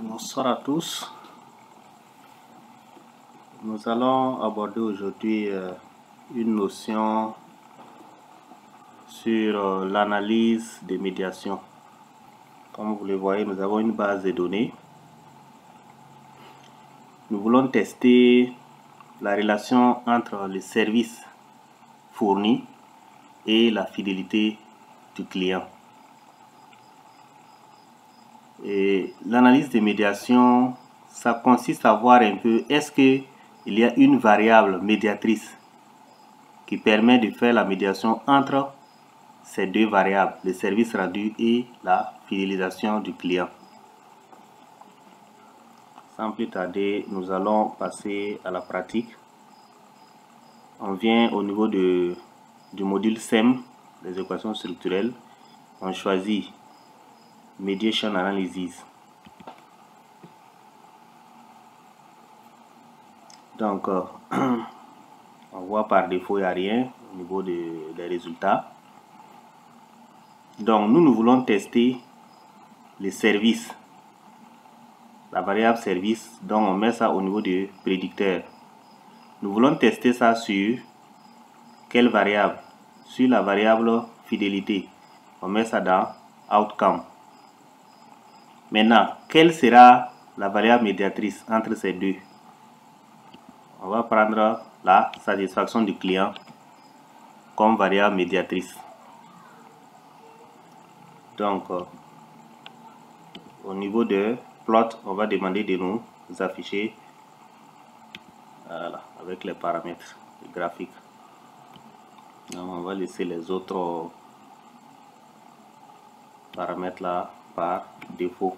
Bonsoir à tous. Nous allons aborder aujourd'hui une notion sur l'analyse des médiations. Comme vous le voyez, nous avons une base de données. Nous voulons tester la relation entre les services fournis et la fidélité du client. Et l'analyse des médiations, ça consiste à voir un peu est-ce qu'il y a une variable médiatrice qui permet de faire la médiation entre ces deux variables, le service rendu et la fidélisation du client. Sans plus tarder, nous allons passer à la pratique. On vient au niveau du module SEM, les équations structurelles. On choisit Mediation Analysis. Donc, on voit par défaut, il n'y a rien au niveau des résultats. Donc, nous voulons tester les services, la variable service, donc on met ça au niveau du prédicteur. Nous voulons tester ça sur quelle variable? Sur la variable fidélité. On met ça dans Outcome. Maintenant, quelle sera la variable médiatrice entre ces deux? On va prendre la satisfaction du client comme variable médiatrice. Donc, au niveau de plot, on va demander de nous afficher voilà, avec les paramètres graphiques. Donc, on va laisser les autres paramètres là par défaut.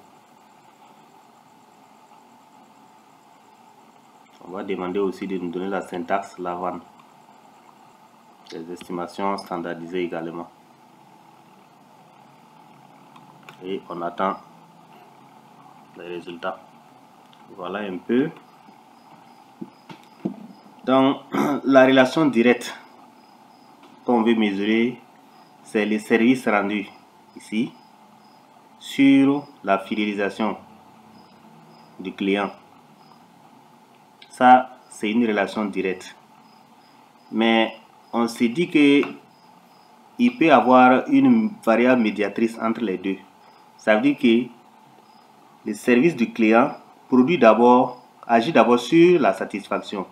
On va demander aussi de nous donner la syntaxe Lavan. Les estimations standardisées également. Et on attend les résultats. Voilà un peu. Donc, la relation directe qu'on veut mesurer, c'est les services rendus ici sur la fidélisation du client. Ça, c'est une relation directe. Mais on s'est dit que il peut y avoir une variable médiatrice entre les deux. Ça veut dire que le service du client agit d'abord sur la satisfaction.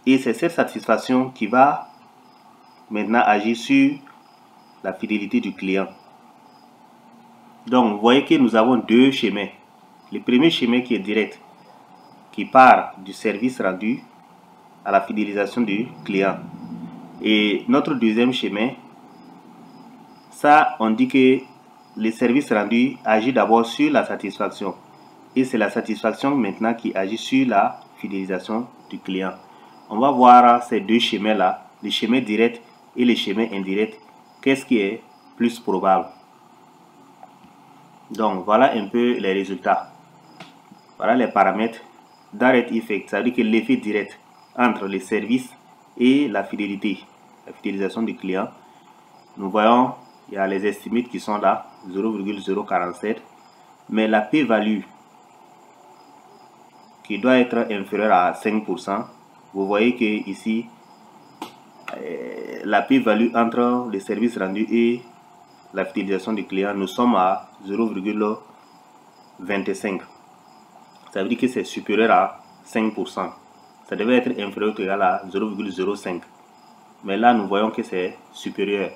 Et c'est cette satisfaction qui va maintenant agir sur la fidélité du client. Donc, vous voyez que nous avons deux schémas. Le premier schéma qui est direct, qui part du service rendu à la fidélisation du client. Et notre deuxième schéma, ça, on dit que le service rendu agit d'abord sur la satisfaction. Et c'est la satisfaction maintenant qui agit sur la fidélisation du client. On va voir ces deux schémas-là, le schéma direct et le schéma indirect. Qu'est-ce qui est plus probable? Donc, voilà un peu les résultats. Voilà les paramètres direct effect. Ça veut dire que l'effet direct entre les services et la fidélité, la fidélisation du client. Nous voyons, il y a les estimates qui sont là, 0,047. Mais la p-value qui doit être inférieure à 5%, vous voyez que ici, la p-value entre les services rendus et la fidélisation du client, nous sommes à 0,25. Ça veut dire que c'est supérieur à 5%. Ça devait être inférieur ou égal à 0,05. Mais là, nous voyons que c'est supérieur.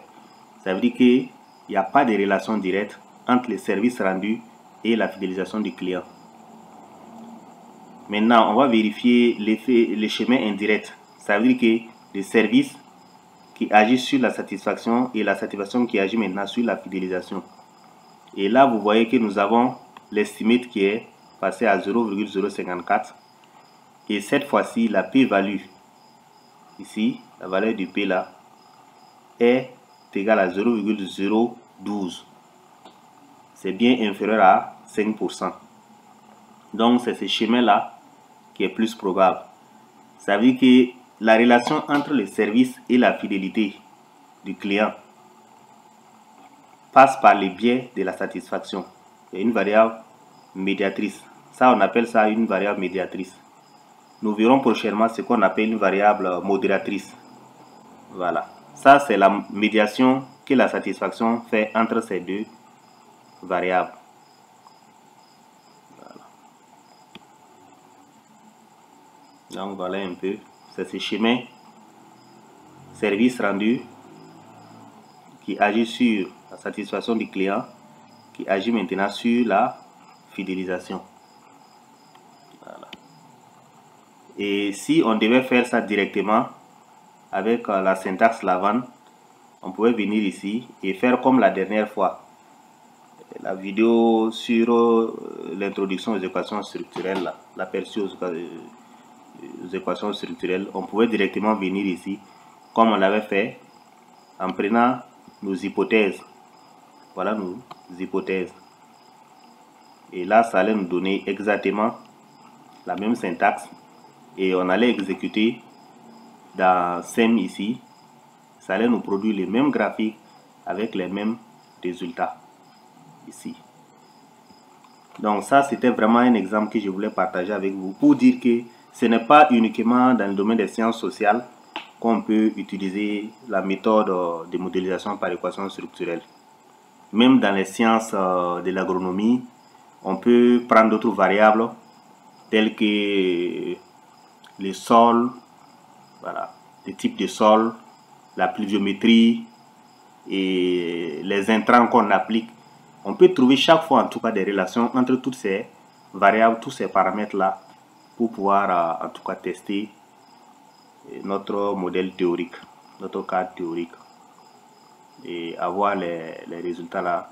Ça veut dire qu'il n'y a pas de relation directe entre les services rendus et la fidélisation du client. Maintenant, on va vérifier le schéma indirect. Ça veut dire que les services qui agissent sur la satisfaction et la satisfaction qui agit maintenant sur la fidélisation. Et là, vous voyez que nous avons l'estimate qui est passé à 0,054. Et cette fois-ci, la p-value, ici, la valeur du p là, est égale à 0,012. C'est bien inférieur à 5%. Donc, c'est ce schéma-là qui est plus probable. Ça veut dire que la relation entre le service et la fidélité du client passe par le biais de la satisfaction. Il y a une variable médiatrice. Ça, on appelle ça une variable médiatrice. Nous verrons prochainement ce qu'on appelle une variable modératrice. Voilà. Ça, c'est la médiation que la satisfaction fait entre ces deux variables. Voilà. Donc, voilà un peu. C'est ce schéma service rendu qui agit sur la satisfaction du client, qui agit maintenant sur la fidélisation. Voilà. Et si on devait faire ça directement avec la syntaxe Lavan, on pouvait venir ici et faire comme la dernière fois. La vidéo sur l'introduction aux équations structurelles, l'aperçu aux équations structurelles, on pouvait directement venir ici, comme on l'avait fait, en prenant nos hypothèses. Voilà nos hypothèses. Et là, ça allait nous donner exactement la même syntaxe. Et on allait exécuter dans SEM ici. Ça allait nous produire les mêmes graphiques avec les mêmes résultats ici. Donc ça, c'était vraiment un exemple que je voulais partager avec vous pour dire que ce n'est pas uniquement dans le domaine des sciences sociales qu'on peut utiliser la méthode de modélisation par équation structurelle. Même dans les sciences de l'agronomie, on peut prendre d'autres variables telles que les sols, voilà, les types de sols, la pluviométrie et les intrants qu'on applique. On peut trouver chaque fois en tout cas des relations entre toutes ces variables, tous ces paramètres-là pour pouvoir en tout cas tester notre modèle théorique, notre cadre théorique et avoir les résultats là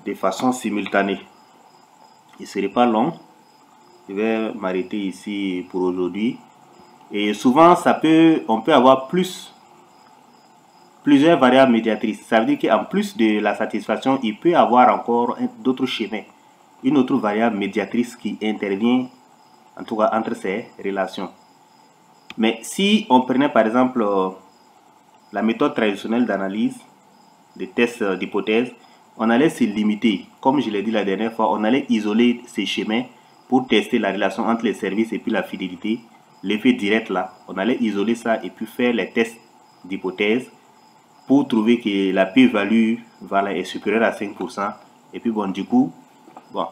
de façon simultanée. Il ne serait pas long. Je vais m'arrêter ici pour aujourd'hui. Et souvent, on peut avoir plusieurs variables médiatrices. Ça veut dire qu'en plus de la satisfaction, il peut y avoir encore d'autres schémas. Une autre variable médiatrice qui intervient, en tout cas, entre ces relations. Mais si on prenait par exemple la méthode traditionnelle d'analyse des tests d'hypothèse, on allait se limiter. Comme je l'ai dit la dernière fois, on allait isoler ces schémas pour tester la relation entre les services et puis la fidélité. L'effet direct là, on allait isoler ça et puis faire les tests d'hypothèse pour trouver que la p-value est supérieure à 5%. Et puis bon, du coup, bon,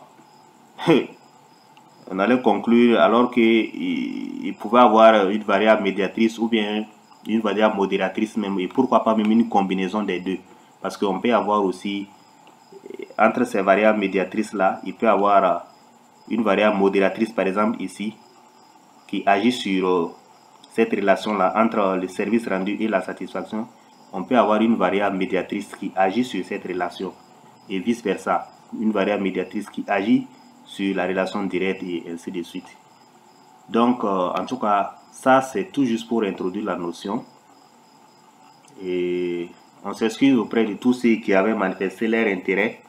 on allait conclure alors qu'il pouvait avoir une variable médiatrice ou bien une variable modératrice même, et pourquoi pas même une combinaison des deux. Parce qu'on peut avoir aussi, entre ces variables médiatrices là, il peut avoir une variable modératrice par exemple ici, qui agit sur cette relation là entre le service rendu et la satisfaction. On peut avoir une variable médiatrice qui agit sur cette relation et vice versa, une variable médiatrice qui agit sur la relation directe et ainsi de suite. Donc en tout cas, ça c'est tout juste pour introduire la notion. Et on s'excuse auprès de tous ceux qui avaient manifesté leur intérêt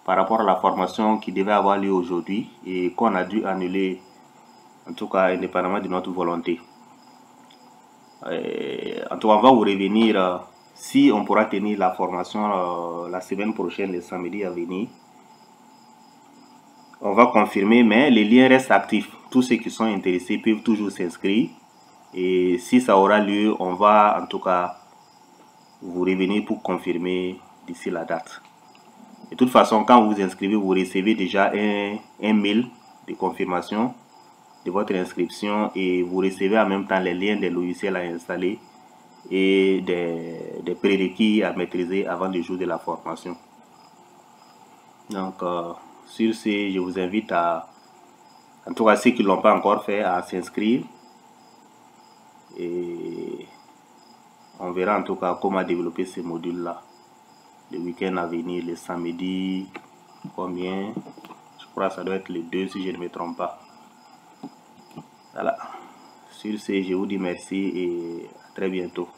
par rapport à la formation qui devait avoir lieu aujourd'hui et qu'on a dû annuler, en tout cas indépendamment de notre volonté. En tout cas, on va vous revenir si on pourra tenir la formation la semaine prochaine, le samedi à venir. On va confirmer, mais les liens restent actifs. Tous ceux qui sont intéressés peuvent toujours s'inscrire. Et si ça aura lieu, on va en tout cas vous revenir pour confirmer d'ici la date. De toute façon, quand vous vous inscrivez, vous recevez déjà un mail de confirmation de votre inscription et vous recevez en même temps les liens des logiciels à installer et des prérequis à maîtriser avant le jour de la formation. Donc, sur ce, je vous invite en tout cas ceux qui ne l'ont pas encore fait, à s'inscrire. Et on verra en tout cas comment développer ces modules-là. Le week-end à venir, le samedi, combien? Je crois que ça doit être le 2 si je ne me trompe pas. Voilà. Sur ce, je vous dis merci et à très bientôt.